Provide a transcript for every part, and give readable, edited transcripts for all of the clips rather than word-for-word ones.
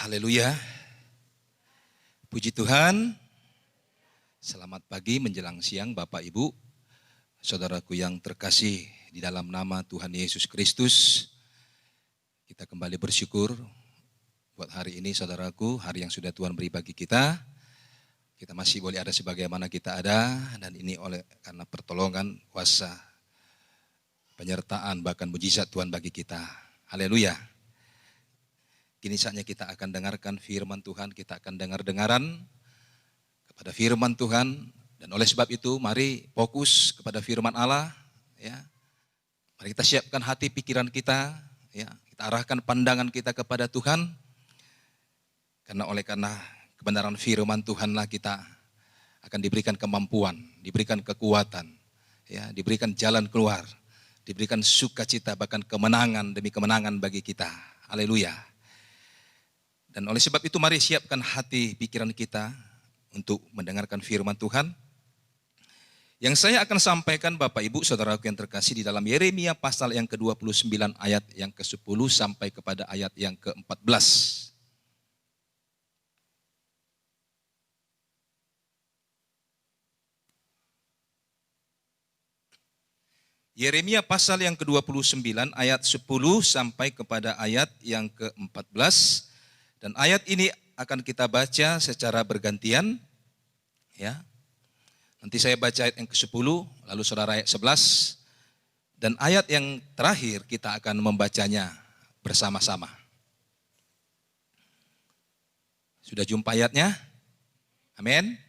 Haleluya. Puji Tuhan. Selamat pagi menjelang siang Bapak Ibu, saudaraku yang terkasih di dalam nama Tuhan Yesus Kristus. Kita kembali bersyukur buat hari ini saudaraku, hari yang sudah Tuhan beri bagi kita. Kita masih boleh ada sebagaimana kita ada, dan ini karena pertolongan, kuasa, penyertaan, bahkan mujizat Tuhan bagi kita. Haleluya. Kini saatnya kita akan dengarkan firman Tuhan, kita akan dengar-dengaran kepada firman Tuhan. Dan oleh sebab itu mari fokus kepada firman Allah. Ya. Mari kita siapkan hati pikiran kita, ya. Kita arahkan pandangan kita kepada Tuhan. Karena kebenaran firman Tuhanlah kita akan diberikan kemampuan, diberikan kekuatan, ya, diberikan jalan keluar, diberikan sukacita, bahkan kemenangan demi kemenangan bagi kita. Haleluya. Dan oleh sebab itu mari siapkan hati pikiran kita untuk mendengarkan firman Tuhan. Yang saya akan sampaikan Bapak Ibu Saudaraku yang terkasih di dalam Yeremia pasal yang ke-29 ayat yang ke-10 sampai kepada ayat yang ke-14. Yeremia pasal yang ke-29 ayat 10 sampai kepada ayat yang ke-14. Dan ayat ini akan kita baca secara bergantian, ya. Nanti saya baca ayat yang ke-10, lalu saudara ayat 11, dan ayat yang terakhir kita akan membacanya bersama-sama. Sudah jumpa ayatnya? Amin.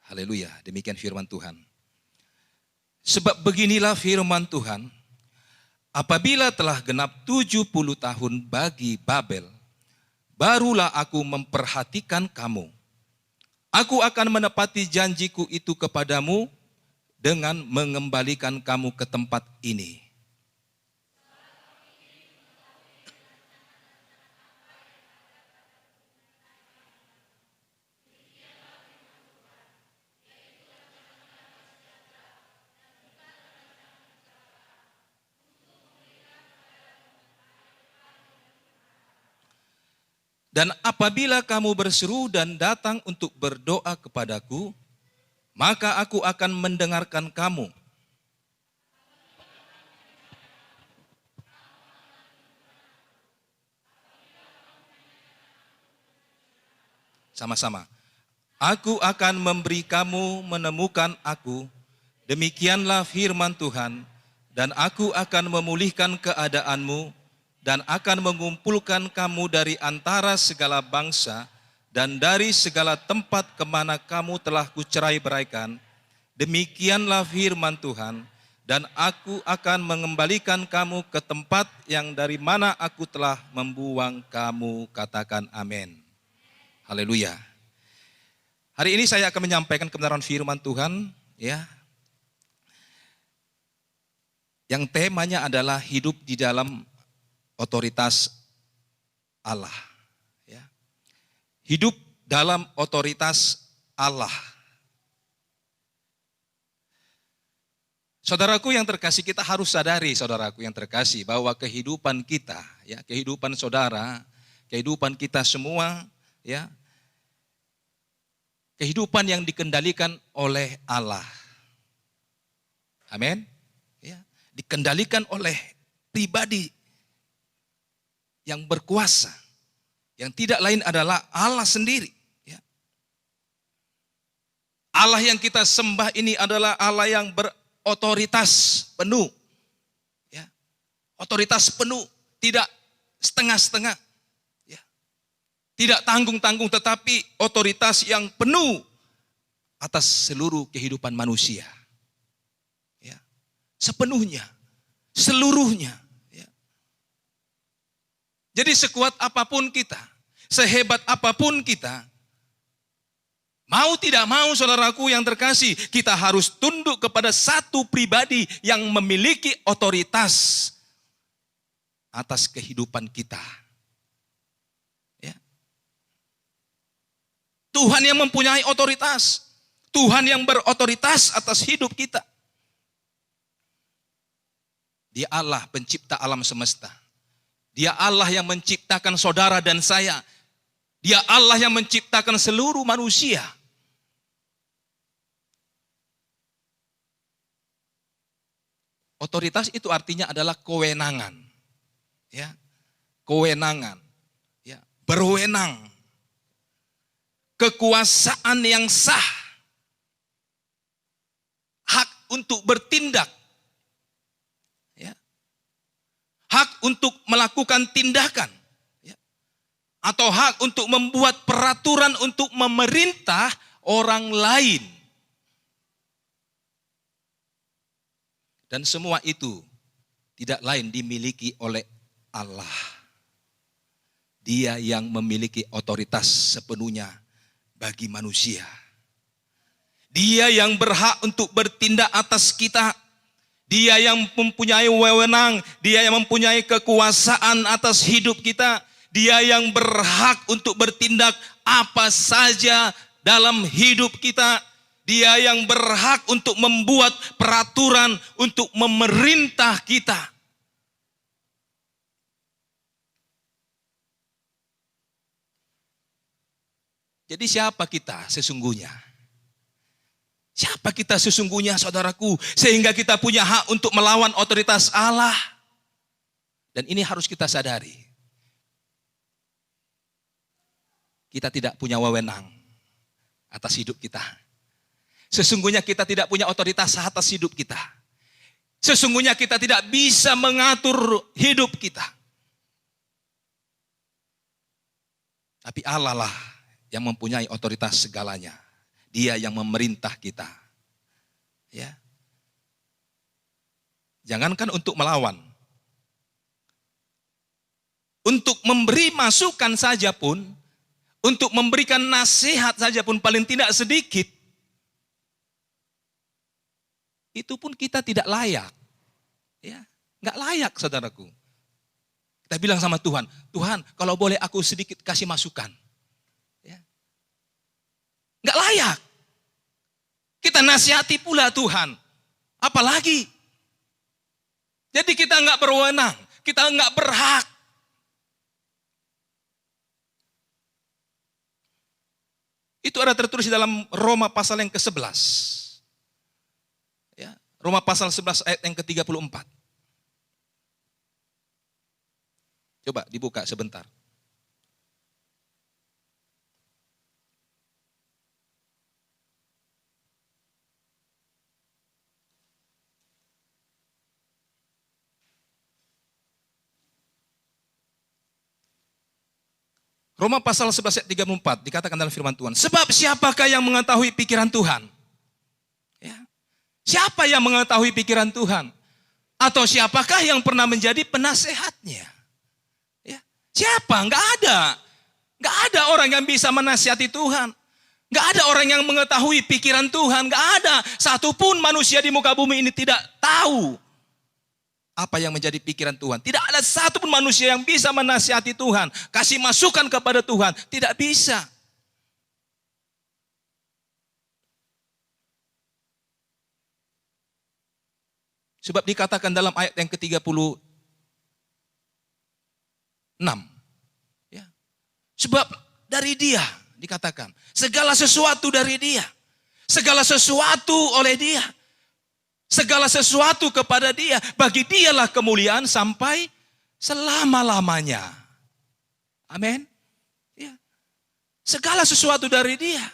Haleluya, demikian firman Tuhan. Sebab beginilah firman Tuhan, apabila telah genap 70 tahun bagi Babel, barulah aku memperhatikan kamu. Aku akan menepati janjiku itu kepadamu dengan mengembalikan kamu ke tempat ini. Dan apabila kamu berseru dan datang untuk berdoa kepadaku, maka aku akan mendengarkan kamu. Sama-sama. Aku akan memberi kamu menemukan aku, demikianlah firman Tuhan, dan aku akan memulihkan keadaanmu, dan akan mengumpulkan kamu dari antara segala bangsa dan dari segala tempat kemana kamu telah kucerai-beraikan. Demikianlah firman Tuhan, dan aku akan mengembalikan kamu ke tempat yang dari mana aku telah membuang kamu. Katakan amin. Haleluya. Hari ini saya akan menyampaikan kebenaran firman Tuhan, ya. Yang temanya adalah hidup di dalam otoritas Allah, ya. Hidup dalam otoritas Allah. Saudaraku yang terkasih, kita harus sadari, saudaraku yang terkasih, bahwa kehidupan kita, ya, kehidupan saudara, kehidupan kita semua, ya, kehidupan yang dikendalikan oleh Allah. Amin. Ya, dikendalikan oleh pribadi yang berkuasa, yang tidak lain adalah Allah sendiri. Ya. Allah yang kita sembah ini adalah Allah yang berotoritas penuh. Ya. Otoritas penuh, tidak setengah-setengah. Ya. Tidak tanggung-tanggung, tetapi otoritas yang penuh atas seluruh kehidupan manusia. Ya. Sepenuhnya, seluruhnya. Jadi sekuat apapun kita, sehebat apapun kita, mau tidak mau saudaraku yang terkasih, kita harus tunduk kepada satu pribadi yang memiliki otoritas atas kehidupan kita. Ya. Tuhan yang mempunyai otoritas, Tuhan yang berotoritas atas hidup kita. Dia Allah pencipta alam semesta. Dia Allah yang menciptakan saudara dan saya. Dia Allah yang menciptakan seluruh manusia. Otoritas itu artinya adalah kewenangan. Ya, kewenangan. Ya, berwenang. Kekuasaan yang sah. Hak untuk bertindak. Ya. Hak untuk melakukan tindakan. Ya. Atau hak untuk membuat peraturan untuk memerintah orang lain. Dan semua itu tidak lain dimiliki oleh Allah. Dia yang memiliki otoritas sepenuhnya bagi manusia. Dia yang berhak untuk bertindak atas kita. Dia yang mempunyai wewenang, dia yang mempunyai kekuasaan atas hidup kita. Dia yang berhak untuk bertindak apa saja dalam hidup kita. Dia yang berhak untuk membuat peraturan untuk memerintah kita. Jadi siapa kita sesungguhnya? Siapa kita sesungguhnya, saudaraku? Sehingga kita punya hak untuk melawan otoritas Allah. Dan ini harus kita sadari. Kita tidak punya wewenang atas hidup kita. Sesungguhnya kita tidak punya otoritas atas hidup kita. Sesungguhnya kita tidak bisa mengatur hidup kita. Tapi Allah lah yang mempunyai otoritas segalanya. Dia yang memerintah kita. Ya. Jangankan untuk melawan. Untuk memberi masukan saja pun, untuk memberikan nasihat saja pun paling tidak sedikit, itu pun kita tidak layak. Ya, nggak layak, saudaraku. Kita bilang sama Tuhan, Tuhan kalau boleh aku sedikit kasih masukan. Ya. Nggak layak. Kita nasihati pula Tuhan. Apalagi. Jadi kita nggak berwenang, kita nggak berhak. Itu ada tertulis dalam Roma pasal yang ke-11. Ya, Roma pasal 11 ayat yang ke-34. Coba dibuka sebentar. Roma pasal 11 ayat 34 dikatakan dalam firman Tuhan. Sebab siapakah yang mengetahui pikiran Tuhan? Ya. Siapa yang mengetahui pikiran Tuhan? Atau siapakah yang pernah menjadi penasehatnya? Ya. Siapa? Enggak ada. Enggak ada orang yang bisa menasihati Tuhan. Enggak ada orang yang mengetahui pikiran Tuhan. Enggak ada. Satupun manusia di muka bumi ini tidak tahu apa yang menjadi pikiran Tuhan. Tidak ada satupun manusia yang bisa menasihati Tuhan. Kasih masukan kepada Tuhan. Tidak bisa. Sebab dikatakan dalam ayat yang ke-36. Ya. Sebab dari Dia dikatakan. Segala sesuatu dari Dia. Segala sesuatu oleh Dia. Segala sesuatu kepada Dia. Bagi Dialah kemuliaan sampai selama-lamanya. Amin. Ya. Segala sesuatu dari Dia.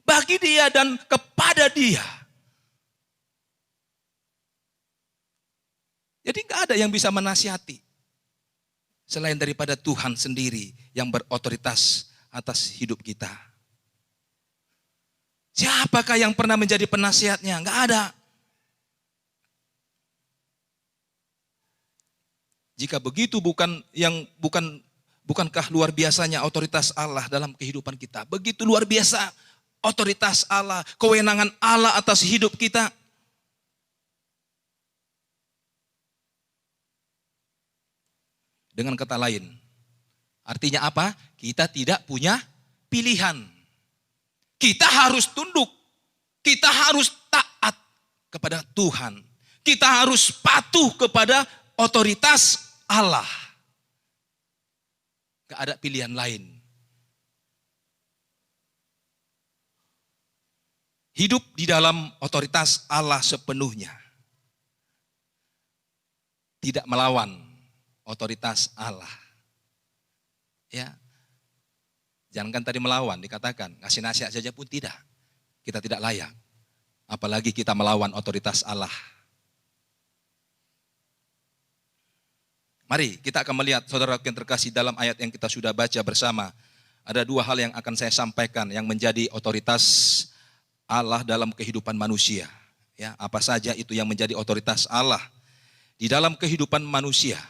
Bagi Dia dan kepada Dia. Jadi enggak ada yang bisa menasihati. Selain daripada Tuhan sendiri yang berotoritas atas hidup kita. Siapakah yang pernah menjadi penasihatnya? Enggak ada. Jika begitu bukankah luar biasanya otoritas Allah dalam kehidupan kita? Begitu luar biasa otoritas Allah, kewenangan Allah atas hidup kita. Dengan kata lain, artinya apa? Kita tidak punya pilihan. Kita harus tunduk. Kita harus taat kepada Tuhan. Kita harus patuh kepada otoritas Allah. Gak ada pilihan lain. hidup di dalam otoritas Allah sepenuhnya. Tidak melawan otoritas Allah. Ya. Jangankan tadi melawan, dikatakan ngasih nasihat saja pun tidak. Kita tidak layak. Apalagi kita melawan otoritas Allah. Mari kita akan melihat, saudara yang terkasih, dalam ayat yang kita sudah baca bersama. Ada dua hal yang akan saya sampaikan yang menjadi otoritas Allah dalam kehidupan manusia. Ya, apa saja itu yang menjadi otoritas Allah di dalam kehidupan manusia.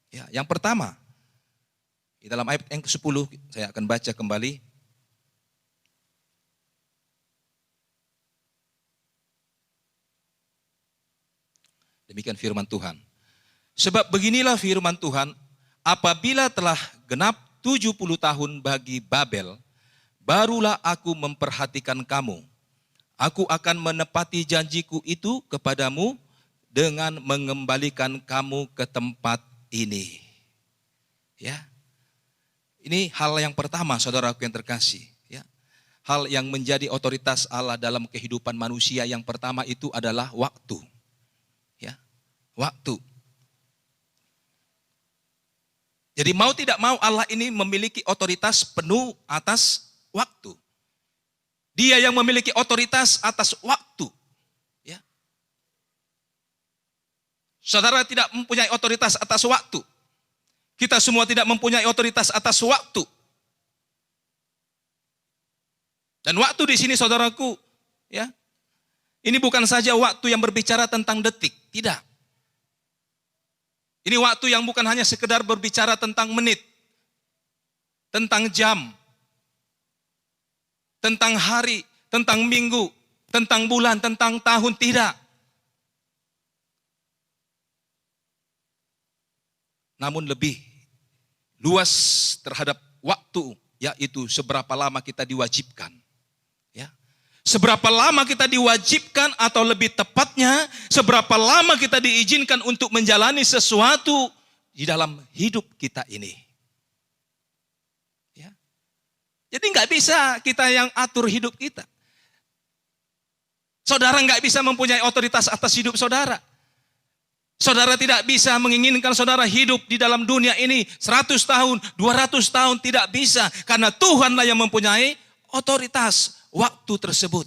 Ya, yang pertama, di dalam ayat yang ke-10, saya akan baca kembali. Demikian firman Tuhan. Sebab beginilah firman Tuhan, apabila telah genap 70 tahun bagi Babel, barulah aku memperhatikan kamu. Aku akan menepati janjiku itu kepadamu dengan mengembalikan kamu ke tempat ini. Ya. Ini hal yang pertama, saudaraku yang terkasih. Ya. Hal yang menjadi otoritas Allah dalam kehidupan manusia yang pertama itu adalah waktu. Ya. Waktu. Jadi mau tidak mau Allah ini memiliki otoritas penuh atas waktu. Dia yang memiliki otoritas atas waktu. Ya. Saudara tidak mempunyai otoritas atas waktu. Kita semua tidak mempunyai otoritas atas waktu. Dan waktu di sini saudaraku, ya, ini bukan saja waktu yang berbicara tentang detik, tidak. Ini waktu yang bukan hanya sekedar berbicara tentang menit, tentang jam, tentang hari, tentang minggu, tentang bulan, tentang tahun, tidak. Namun lebih luas terhadap waktu, yaitu seberapa lama kita diwajibkan. Ya. Seberapa lama kita diwajibkan, atau lebih tepatnya, seberapa lama kita diizinkan untuk menjalani sesuatu di dalam hidup kita ini. Ya. Jadi nggak bisa kita yang atur hidup kita. Saudara nggak bisa mempunyai otoritas atas hidup saudara. Saudara tidak bisa menginginkan saudara hidup di dalam dunia ini 100 tahun, 200 tahun, tidak bisa. Karena Tuhanlah yang mempunyai otoritas waktu tersebut.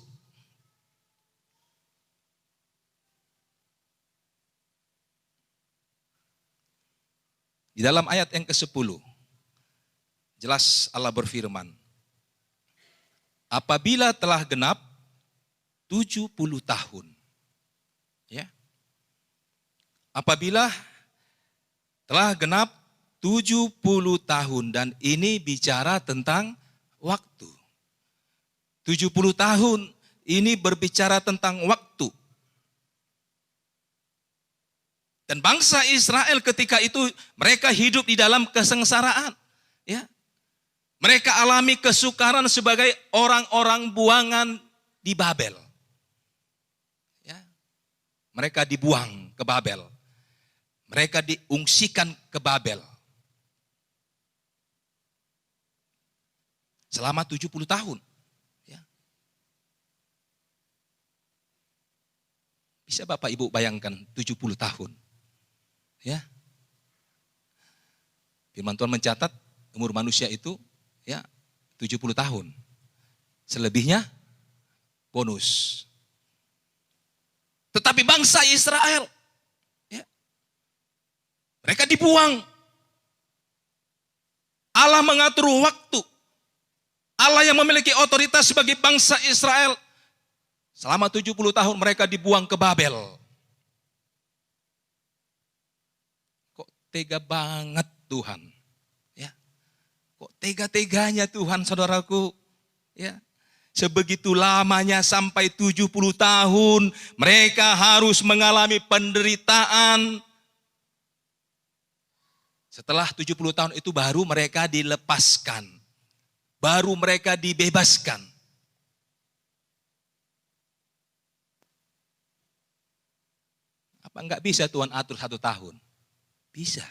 Di dalam ayat yang ke-10, jelas Allah berfirman, apabila telah genap 70 tahun. Ya. Apabila telah genap 70 tahun, dan ini bicara tentang waktu. 70 tahun ini berbicara tentang waktu. Dan bangsa Israel ketika itu mereka hidup di dalam kesengsaraan. Ya. Mereka alami kesukaran sebagai orang-orang buangan di Babel. Ya. Mereka dibuang ke Babel. Mereka diungsikan ke Babel. Selama 70 tahun. Ya. Bisa Bapak Ibu bayangkan 70 tahun. Ya. Firman Tuhan mencatat umur manusia itu ya 70 tahun. Selebihnya bonus. Tetapi bangsa Israel, ya, mereka dibuang. Allah mengatur waktu. Allah yang memiliki otoritas sebagai bangsa Israel. Selama 70 tahun mereka dibuang ke Babel. Kok tega banget Tuhan. Ya. Kok tega-teganya Tuhan, saudaraku. Ya. Sebegitu lamanya sampai 70 tahun mereka harus mengalami penderitaan. Setelah 70 tahun itu baru mereka dilepaskan. Baru mereka dibebaskan. Apa enggak bisa Tuhan atur 1 tahun? Bisa.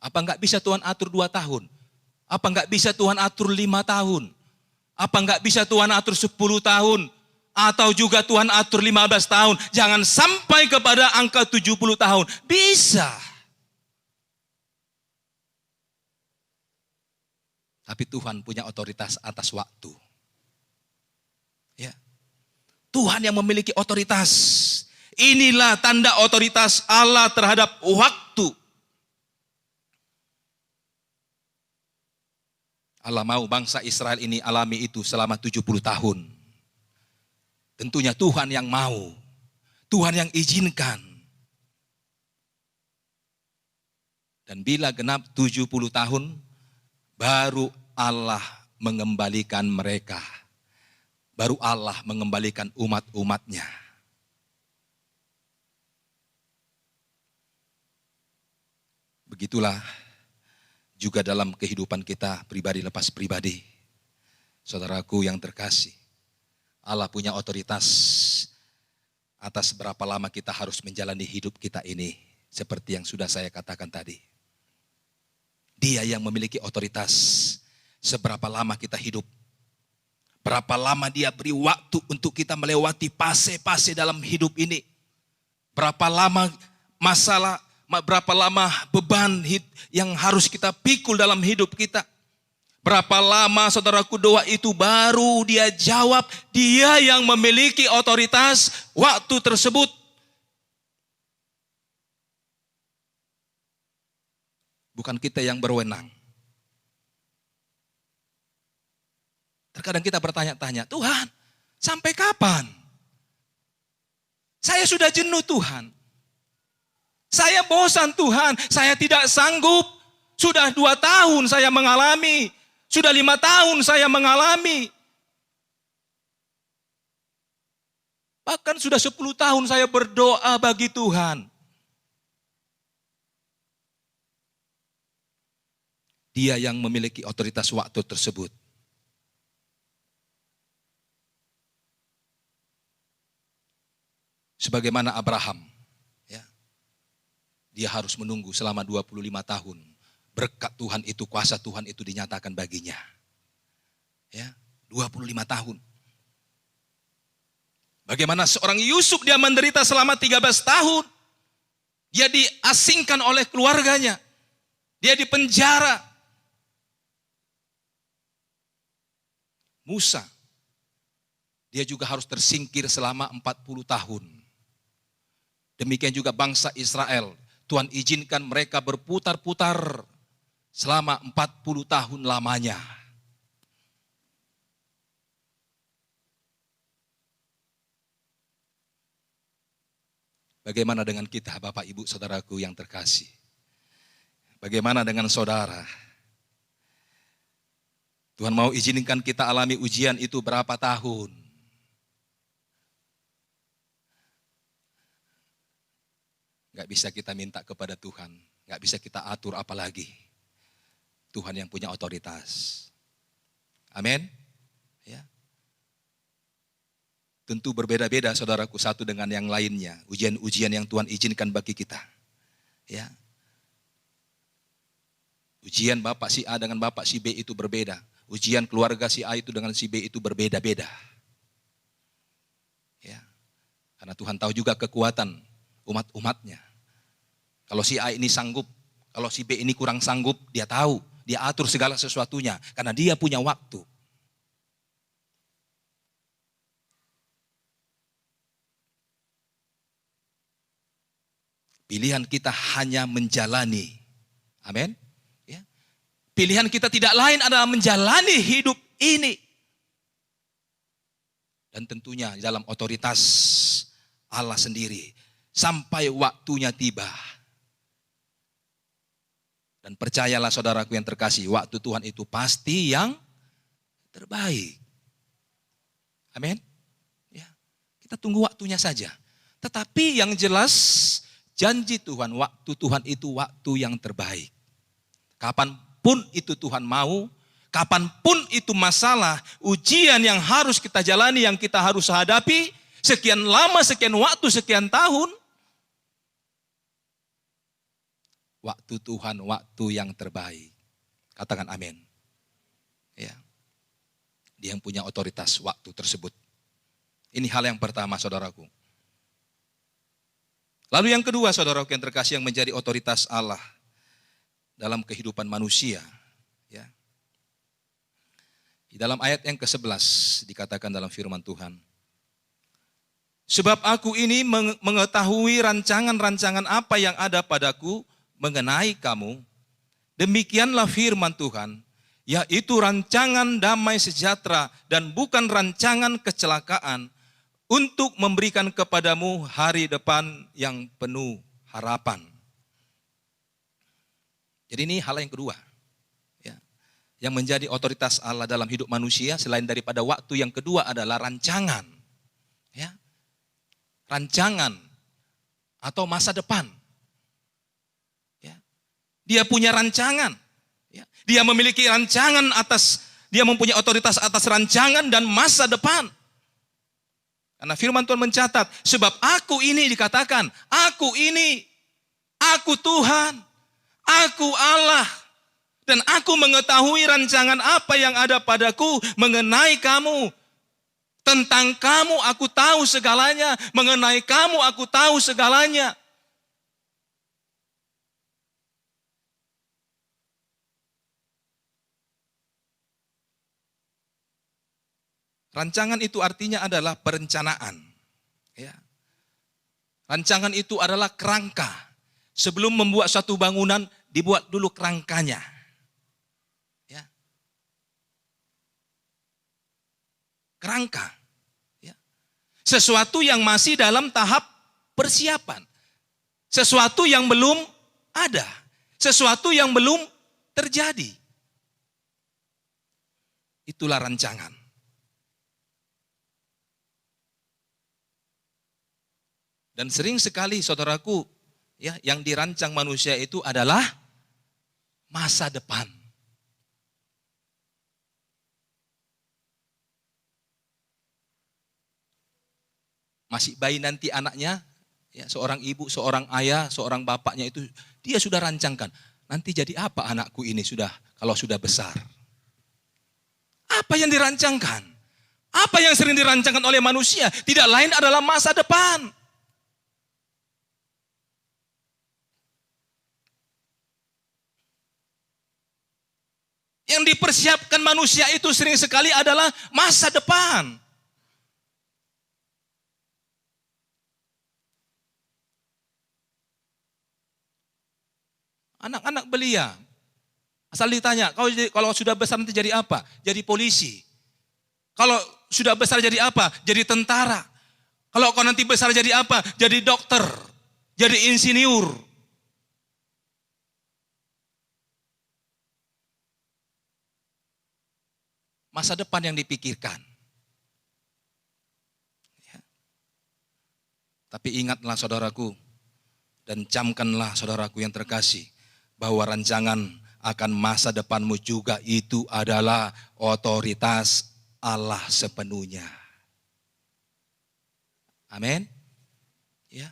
Apa enggak bisa Tuhan atur 2 tahun? Apa enggak bisa Tuhan atur 5 tahun? Apa enggak bisa Tuhan atur 10 tahun? Atau juga Tuhan atur 15 tahun. Jangan sampai kepada angka 70 tahun. Bisa. Tapi Tuhan punya otoritas atas waktu. Ya. Tuhan yang memiliki otoritas. Inilah tanda otoritas Allah terhadap waktu. Allah mau bangsa Israel ini alami itu selama 70 tahun. Tentunya Tuhan yang mau. Tuhan yang izinkan. Dan bila genap 70 tahun, baru Allah mengembalikan mereka. Baru Allah mengembalikan umat-umatnya. Begitulah juga dalam kehidupan kita pribadi lepas pribadi. Saudaraku yang terkasih, Allah punya otoritas atas berapa lama kita harus menjalani hidup kita ini. Seperti yang sudah saya katakan tadi. Dia yang memiliki otoritas seberapa lama kita hidup. Berapa lama dia beri waktu untuk kita melewati fase-fase dalam hidup ini. Berapa lama masalah, berapa lama beban yang harus kita pikul dalam hidup kita. Berapa lama saudaraku doa itu baru dia jawab. Dia yang memiliki otoritas waktu tersebut. Bukan kita yang berwenang. Terkadang kita bertanya-tanya, Tuhan, sampai kapan? Saya sudah jenuh Tuhan. Saya bosan Tuhan, saya tidak sanggup. Sudah 2 tahun saya mengalami, sudah 5 tahun saya mengalami. Bahkan sudah 10 tahun saya berdoa bagi Tuhan. Dia yang memiliki otoritas waktu tersebut. Sebagaimana Abraham, ya, dia harus menunggu selama 25 tahun. Berkat Tuhan itu, kuasa Tuhan itu dinyatakan baginya. Ya, 25 tahun. Bagaimana seorang Yusuf, dia menderita selama 13 tahun. Dia diasingkan oleh keluarganya. Dia dipenjara. Musa, dia juga harus tersingkir selama 40 tahun. Demikian juga bangsa Israel. Tuhan izinkan mereka berputar-putar selama 40 tahun lamanya. Bagaimana dengan kita, Bapak, Ibu, Saudaraku yang terkasih? Bagaimana dengan saudara? Tuhan mau izinkan kita alami ujian itu berapa tahun? Gak bisa kita minta kepada Tuhan, gak bisa kita atur apalagi. Tuhan yang punya otoritas. Amin. Ya. Tentu berbeda-beda saudaraku satu dengan yang lainnya. Ujian-ujian yang Tuhan izinkan bagi kita. Ya. Ujian Bapak si A dengan Bapak si B itu berbeda. Ujian keluarga si A itu dengan si B itu berbeda-beda. Ya. Karena Tuhan tahu juga kekuatan umat-umatnya. Kalau si A ini sanggup, kalau si B ini kurang sanggup, dia tahu, dia atur segala sesuatunya. Karena dia punya waktu. Pilihan kita hanya menjalani. Amin. Ya. Pilihan kita tidak lain adalah menjalani hidup ini. Dan tentunya dalam otoritas Allah sendiri. Sampai waktunya tiba. Dan percayalah saudaraku yang terkasih, waktu Tuhan itu pasti yang terbaik. Amin. Ya, kita tunggu waktunya saja. Tetapi yang jelas, janji Tuhan, waktu Tuhan itu waktu yang terbaik. Kapanpun itu Tuhan mau, kapanpun itu masalah, ujian yang harus kita jalani, yang kita harus hadapi, sekian lama, sekian waktu, sekian tahun, waktu Tuhan, waktu yang terbaik. Katakan amin. Ya. Dia yang punya otoritas waktu tersebut. Ini hal yang pertama, saudaraku. Lalu yang kedua, saudaraku yang terkasih, yang menjadi otoritas Allah dalam kehidupan manusia. Ya. Di dalam ayat yang ke-11 dikatakan dalam firman Tuhan, sebab aku ini mengetahui rancangan-rancangan apa yang ada padaku mengenai kamu, demikianlah firman Tuhan, yaitu rancangan damai sejahtera dan bukan rancangan kecelakaan, untuk memberikan kepadamu hari depan yang penuh harapan. Jadi ini hal yang kedua, ya, yang menjadi otoritas Allah dalam hidup manusia selain daripada waktu. Yang kedua adalah rancangan, ya, rancangan atau masa depan. Ya. Dia punya rancangan, ya. Dia memiliki rancangan dia mempunyai otoritas atas rancangan dan masa depan. Karena firman Tuhan mencatat, sebab aku ini dikatakan, aku ini, aku Tuhan, aku Allah, dan aku mengetahui rancangan apa yang ada padaku mengenai kamu. Tentang kamu aku tahu segalanya, mengenai kamu aku tahu segalanya. Rancangan itu artinya adalah perencanaan. Ya. Rancangan itu adalah kerangka. Sebelum membuat suatu bangunan, dibuat dulu kerangkanya. Ya. Kerangka. Ya. Sesuatu yang masih dalam tahap persiapan. Sesuatu yang belum ada. Sesuatu yang belum terjadi. Itulah rancangan. Dan sering sekali saudaraku, ya, yang dirancang manusia itu adalah masa depan. Masih bayi nanti anaknya, ya, seorang ibu, seorang ayah, seorang bapaknya itu dia sudah rancangkan. Nanti jadi apa anakku ini kalau sudah besar? Apa yang dirancangkan? Apa yang sering dirancangkan oleh manusia? Tidak lain adalah masa depan. Yang dipersiapkan manusia itu sering sekali adalah masa depan. Anak-anak belia, asal ditanya, kalau sudah besar nanti jadi apa? Jadi polisi. Kalau sudah besar jadi apa? Jadi tentara. Kalau kau nanti besar jadi apa? Jadi dokter, jadi insinyur. Masa depan yang dipikirkan. Ya. Tapi ingatlah saudaraku, dan camkanlah saudaraku yang terkasih, bahwa rancangan akan masa depanmu juga itu adalah otoritas Allah sepenuhnya. Amin. Ya.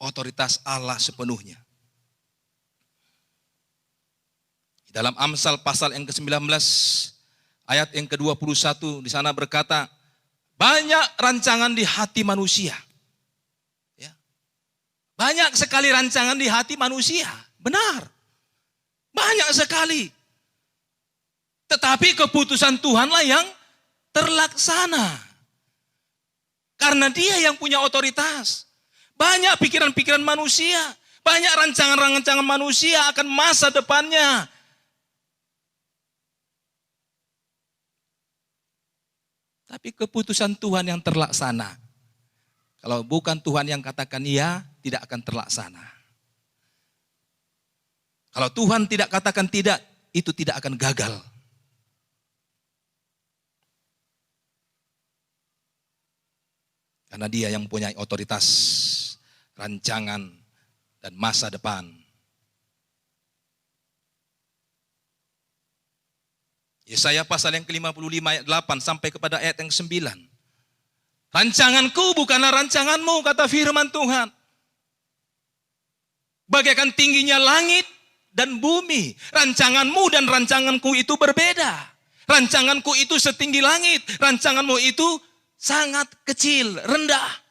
Otoritas Allah sepenuhnya. Dalam Amsal pasal yang ke-19 ayat yang ke-21 di sana berkata, banyak rancangan di hati manusia. Ya. Banyak sekali rancangan di hati manusia. Benar. Banyak sekali. Tetapi keputusan Tuhanlah yang terlaksana. Karena Dia yang punya otoritas. Banyak pikiran-pikiran manusia. Banyak rancangan-rancangan manusia akan masa depannya. Tapi keputusan Tuhan yang terlaksana. Kalau bukan Tuhan yang katakan iya, tidak akan terlaksana. Kalau Tuhan tidak katakan tidak, itu tidak akan gagal. Karena Dia yang mempunyai otoritas, rancangan, dan masa depan. Yesaya pasal yang ke-55 ayat 8 sampai kepada ayat yang 9. Rancanganku bukanlah rancanganmu, kata firman Tuhan. Bagaikan tingginya langit dan bumi. Rancanganmu dan rancanganku itu berbeda. Rancanganku itu setinggi langit. Rancanganmu itu sangat kecil, rendah.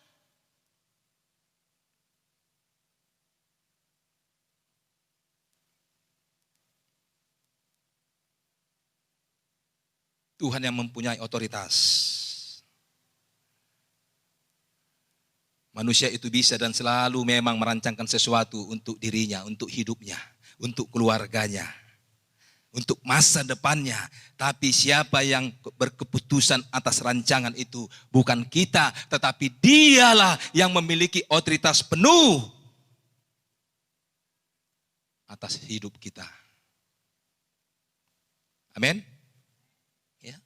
Tuhan yang mempunyai otoritas. Manusia itu bisa dan selalu memang merancangkan sesuatu untuk dirinya, untuk hidupnya, untuk keluarganya, untuk masa depannya. Tapi siapa yang berkeputusan atas rancangan itu bukan kita, tetapi Dialah yang memiliki otoritas penuh atas hidup kita. Amin. Ya.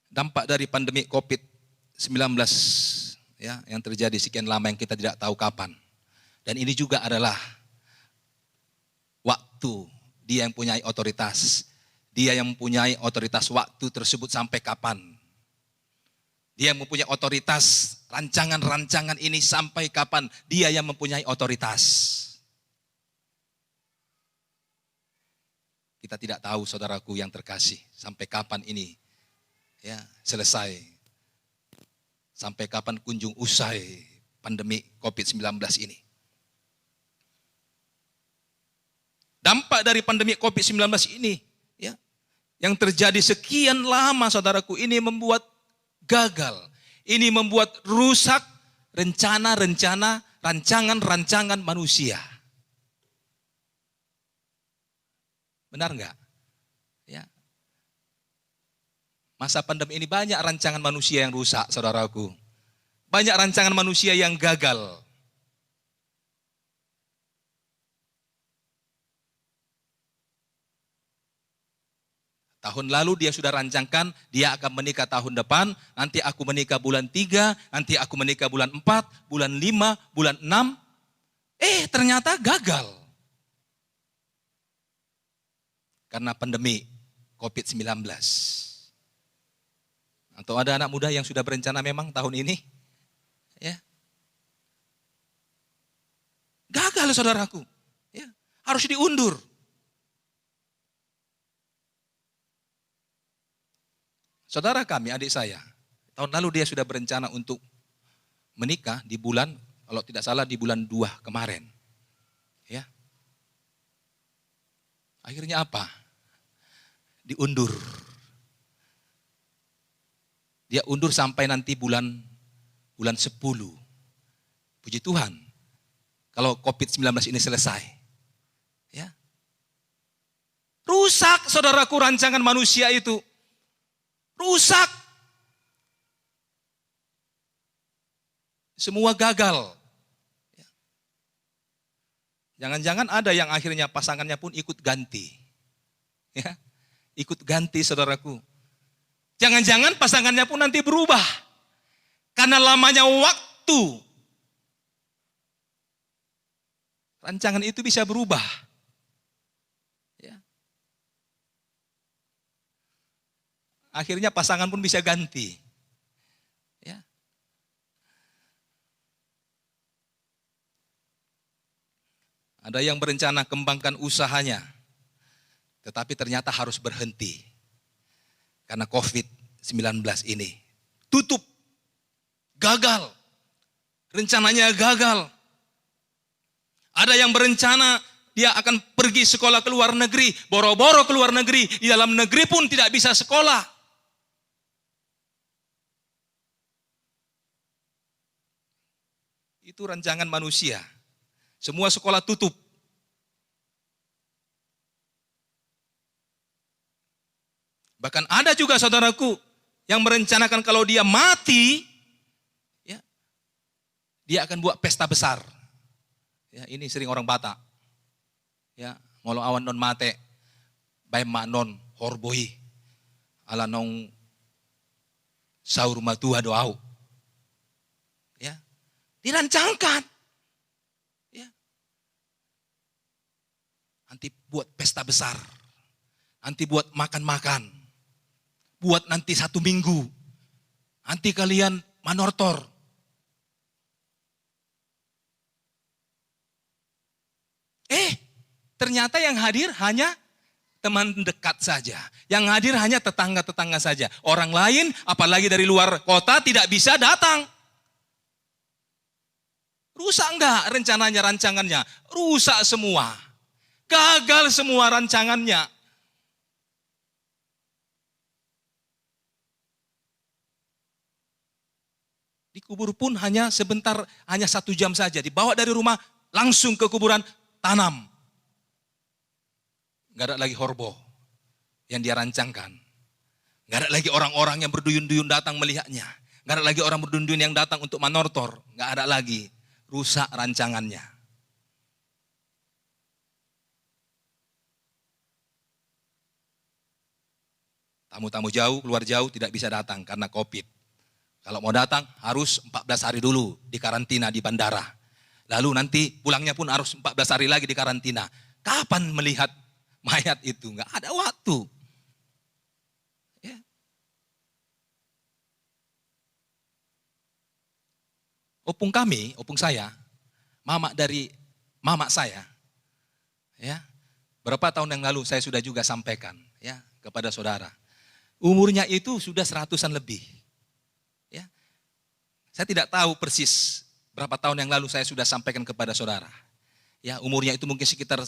Dampak dari pandemi COVID-19 ya, yang terjadi sekian lama yang kita tidak tahu kapan. Dan ini juga adalah waktu. Dia yang punya otoritas. Dia yang mempunyai otoritas waktu tersebut sampai kapan. Dia yang mempunyai otoritas rancangan-rancangan ini sampai kapan. Dia yang mempunyai otoritas. Kita tidak tahu, saudaraku yang terkasih, sampai kapan ini ya selesai. Sampai kapan kunjung usai pandemi COVID-19 ini. Dampak dari pandemi COVID-19 ini ya, yang terjadi sekian lama, saudaraku, ini membuat gagal. Ini membuat rusak rencana-rencana, rancangan-rancangan manusia. Benar enggak? Ya. Masa pandemi ini banyak rancangan manusia yang rusak, saudaraku. Banyak rancangan manusia yang gagal. Tahun lalu dia sudah rancangkan, dia akan menikah tahun depan, nanti aku menikah bulan 3, nanti aku menikah bulan 4, bulan 5, bulan 6. Ternyata gagal. Karena pandemi COVID-19. Atau ada anak muda yang sudah berencana memang tahun ini? Ya. Gagal, saudaraku. Ya. Harus diundur. Saudara kami, adik saya, tahun lalu dia sudah berencana untuk menikah di bulan, kalau tidak salah di bulan 2 kemarin. Ya. Akhirnya apa? Diundur. Dia undur sampai nanti bulan 10. Puji Tuhan. Kalau COVID-19 ini selesai. Ya. Rusak, saudaraku, rancangan manusia itu. Rusak. Semua gagal. Jangan-jangan ada yang akhirnya pasangannya pun ikut ganti. Ya, ikut ganti, saudaraku. Jangan-jangan pasangannya pun nanti berubah. Karena lamanya waktu. Rancangan itu bisa berubah. Akhirnya pasangan pun bisa ganti. Ya. Ada yang berencana kembangkan usahanya, tetapi ternyata harus berhenti. Karena COVID-19 ini. Tutup. Gagal. Rencananya gagal. Ada yang berencana dia akan pergi sekolah ke luar negeri, boro-boro ke luar negeri, di dalam negeri pun tidak bisa sekolah. Itu rancangan manusia. Semua sekolah tutup. Bahkan ada juga, saudaraku, yang merencanakan kalau dia mati, ya, dia akan buat pesta besar. Ya, ini sering orang Batak. Ya, molo awan non mate, bae mak non horboi, ala nong saur matua doau. Ya, dirancangkan. Ya. Nanti buat pesta besar. Nanti buat makan-makan. Buat nanti 1 minggu. Nanti kalian manortor. Ternyata yang hadir hanya teman dekat saja. Yang hadir hanya tetangga-tetangga saja. Orang lain, apalagi dari luar kota, tidak bisa datang. Rusak enggak rencananya, rancangannya? Rusak semua. Gagal semua rancangannya. Dikubur pun hanya sebentar, hanya 1 jam saja. Dibawa dari rumah, langsung ke kuburan, tanam. Gak ada lagi horbo yang dia rancangkan. Gak ada lagi orang-orang yang berduyun-duyun datang melihatnya. Gak ada lagi orang berduyun-duyun yang datang untuk manortor. Gak ada lagi. Rusak rancangannya. Tamu-tamu jauh, keluar jauh tidak bisa datang karena COVID. Kalau mau datang harus 14 hari dulu di karantina di bandara. Lalu nanti pulangnya pun harus 14 hari lagi di karantina. Kapan melihat mayat itu? Enggak ada waktu. Ya. Opung saya, mama saya, ya, berapa tahun yang lalu saya sudah juga sampaikan ya kepada saudara. Umurnya itu sudah 100-an lebih. Ya. Saya tidak tahu persis berapa tahun yang lalu saya sudah sampaikan kepada saudara. Ya, umurnya itu mungkin sekitar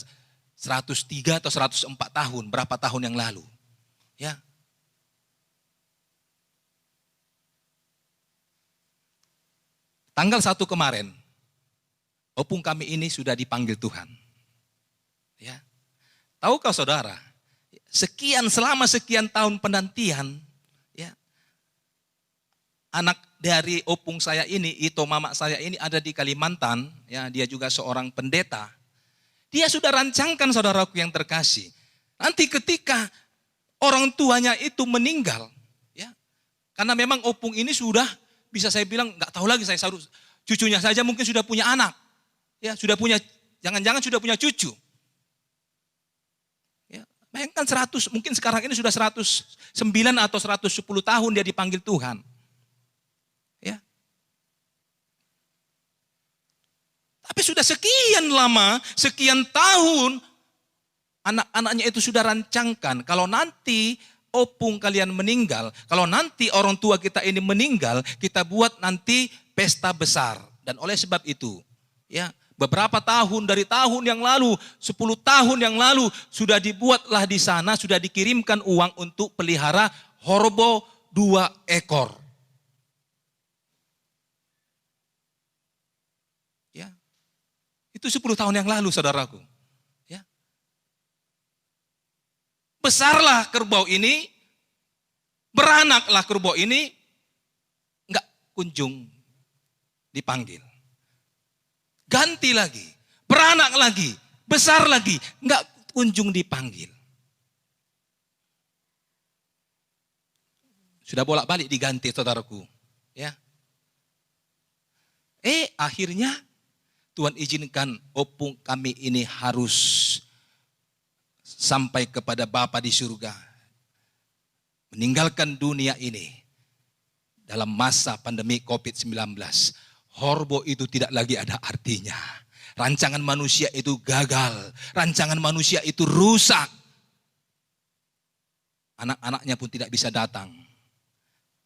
103 atau 104 tahun, berapa tahun yang lalu. Ya. Tanggal 1 kemarin, opung kami ini sudah dipanggil Tuhan. Ya. Tahukah saudara, selama sekian tahun penantian, ya, anak dari opung saya ini, Ito mama saya ini ada di Kalimantan, ya, dia juga seorang pendeta. Dia sudah rancangkan saudaraku yang terkasih. Nanti ketika orang tuanya itu meninggal, ya, karena memang opung ini sudah, bisa saya bilang, nggak tahu lagi saya harus, cucunya saja mungkin sudah punya anak, ya, sudah punya, jangan-jangan sudah punya cucu. Ya, bayangkan 100, mungkin sekarang ini sudah 109 atau 110 tahun dia dipanggil Tuhan. Ya. Tapi sudah sekian lama, sekian tahun, anak-anaknya itu sudah rancangkan. Kalau nanti opung kalian meninggal, kalau nanti orang tua kita ini meninggal, kita buat nanti pesta besar. Dan oleh sebab itu, ya, beberapa tahun dari tahun yang lalu, 10 tahun yang lalu, sudah dibuatlah di sana, sudah dikirimkan uang untuk pelihara horbo 2 ekor. Itu 10 tahun yang lalu saudaraku. Ya. Besarlah kerbau ini, beranaklah kerbau ini, enggak kunjung dipanggil. Ganti lagi, beranak lagi, besar lagi, enggak kunjung dipanggil. Sudah bolak-balik diganti saudaraku. Ya. Akhirnya Tuhan izinkan opung kami ini harus sampai kepada Bapa di surga. Meninggalkan dunia ini dalam masa pandemi COVID-19. Horbo itu tidak lagi ada artinya. Rancangan manusia itu gagal. Rancangan manusia itu rusak. Anak-anaknya pun tidak bisa datang.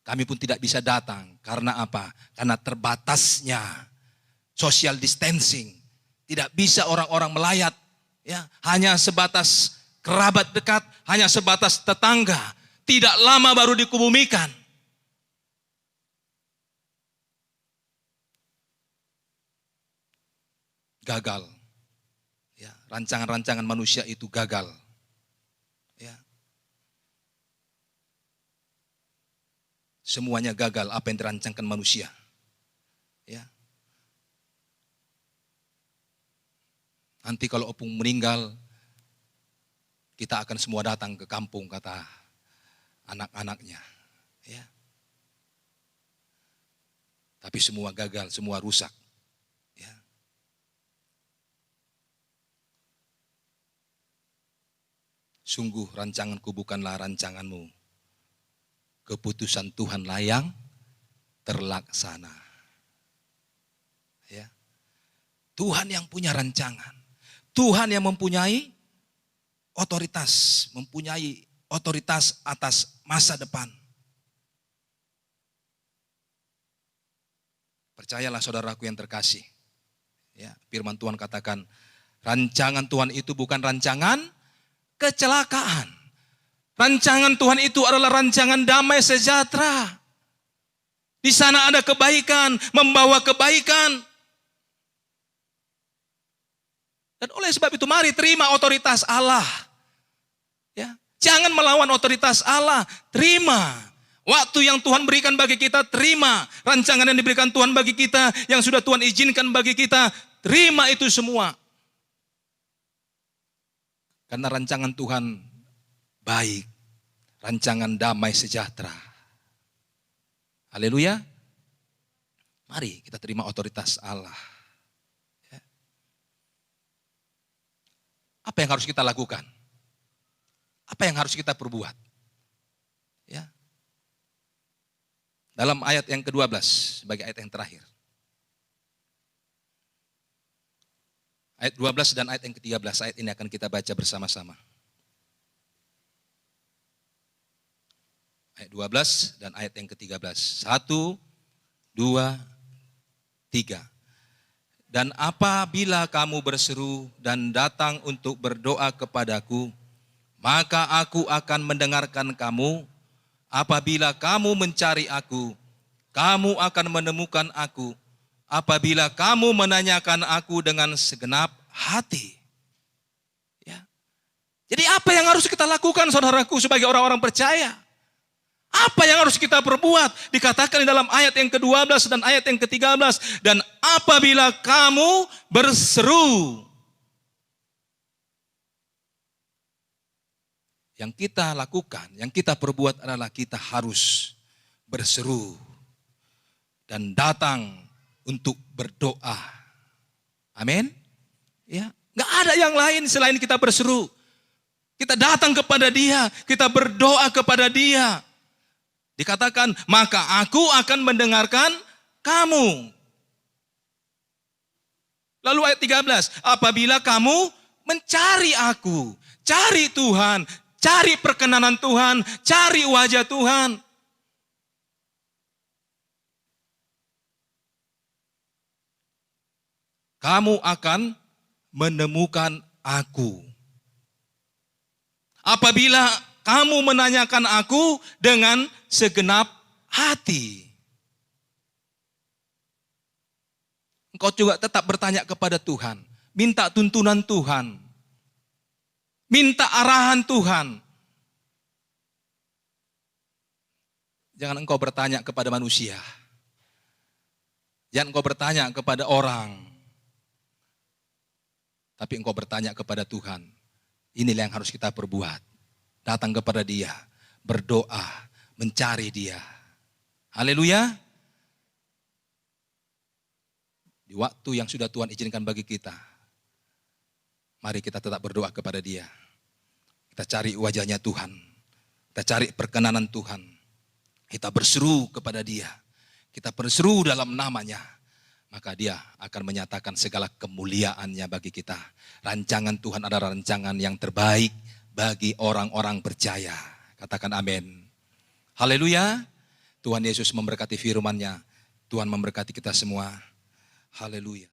Kami pun tidak bisa datang. Karena apa? Karena terbatasnya social distancing, tidak bisa orang-orang melayat, ya, hanya sebatas kerabat dekat, hanya sebatas tetangga. Tidak lama baru dikebumikan. Gagal, ya, rancangan-rancangan manusia itu gagal, ya. Semuanya gagal apa yang dirancangkan manusia, ya. Nanti kalau opung meninggal, kita akan semua datang ke kampung, kata anak-anaknya. Ya. Tapi semua gagal, semua rusak. Ya. Sungguh rancanganku bukanlah rancanganmu. Keputusan Tuhanlah yang terlaksana. Ya. Tuhan yang punya rancangan. Tuhan yang mempunyai otoritas, mempunyai otoritas atas masa depan. Percayalah saudaraku yang terkasih. Ya, firman Tuhan katakan, rancangan Tuhan itu bukan rancangan kecelakaan. Rancangan Tuhan itu adalah rancangan damai sejahtera. Di sana ada kebaikan, membawa kebaikan. Dan oleh sebab itu mari terima otoritas Allah. Ya, jangan melawan otoritas Allah, terima. Waktu yang Tuhan berikan bagi kita, terima. Rancangan yang diberikan Tuhan bagi kita, yang sudah Tuhan izinkan bagi kita, terima itu semua. Karena rancangan Tuhan baik, rancangan damai sejahtera. Haleluya. Mari kita terima otoritas Allah. Ya. Apa yang harus kita lakukan? Apa yang harus kita perbuat? Ya. Dalam ayat yang ke-12, sebagai ayat yang terakhir. Ayat 12 dan ayat yang ke-13, ayat ini akan kita baca bersama-sama. Ayat 12 dan ayat yang ke-13. 1, 2, 3. Dan apabila kamu berseru dan datang untuk berdoa kepadaku, maka aku akan mendengarkan kamu. Apabila kamu mencari aku, kamu akan menemukan aku. Apabila kamu menanyakan aku dengan segenap hati. Ya. Jadi apa yang harus kita lakukan saudaraku sebagai orang-orang percaya? Apa yang harus kita perbuat? Dikatakan di dalam ayat yang ke-12 dan ayat yang ke-13. Dan apabila kamu berseru. Yang kita lakukan, yang kita perbuat adalah kita harus berseru. Dan datang untuk berdoa. Amin. Ya, nggak ada yang lain selain kita berseru. Kita datang kepada Dia, kita berdoa kepada Dia. Dikatakan, maka aku akan mendengarkan kamu. Lalu ayat 13, apabila kamu mencari aku, cari Tuhan, cari perkenanan Tuhan, cari wajah Tuhan. Kamu akan menemukan aku. Apabila kamu menanyakan aku dengan segenap hati. Engkau juga tetap bertanya kepada Tuhan. Minta tuntunan Tuhan. Minta arahan Tuhan. Jangan engkau bertanya kepada manusia. Jangan engkau bertanya kepada orang. Tapi engkau bertanya kepada Tuhan. Inilah yang harus kita perbuat. Datang kepada Dia. Berdoa. Mencari Dia. Haleluya. Di waktu yang sudah Tuhan izinkan bagi kita. Mari kita tetap berdoa kepada Dia. Kita cari wajahnya Tuhan. Kita cari perkenanan Tuhan. Kita berseru kepada Dia. Kita berseru dalam namanya. Maka Dia akan menyatakan segala kemuliaannya bagi kita. Rancangan Tuhan adalah rancangan yang terbaik bagi orang-orang percaya. Katakan amin. Haleluya. Tuhan Yesus memberkati firman-Nya. Tuhan memberkati kita semua. Haleluya.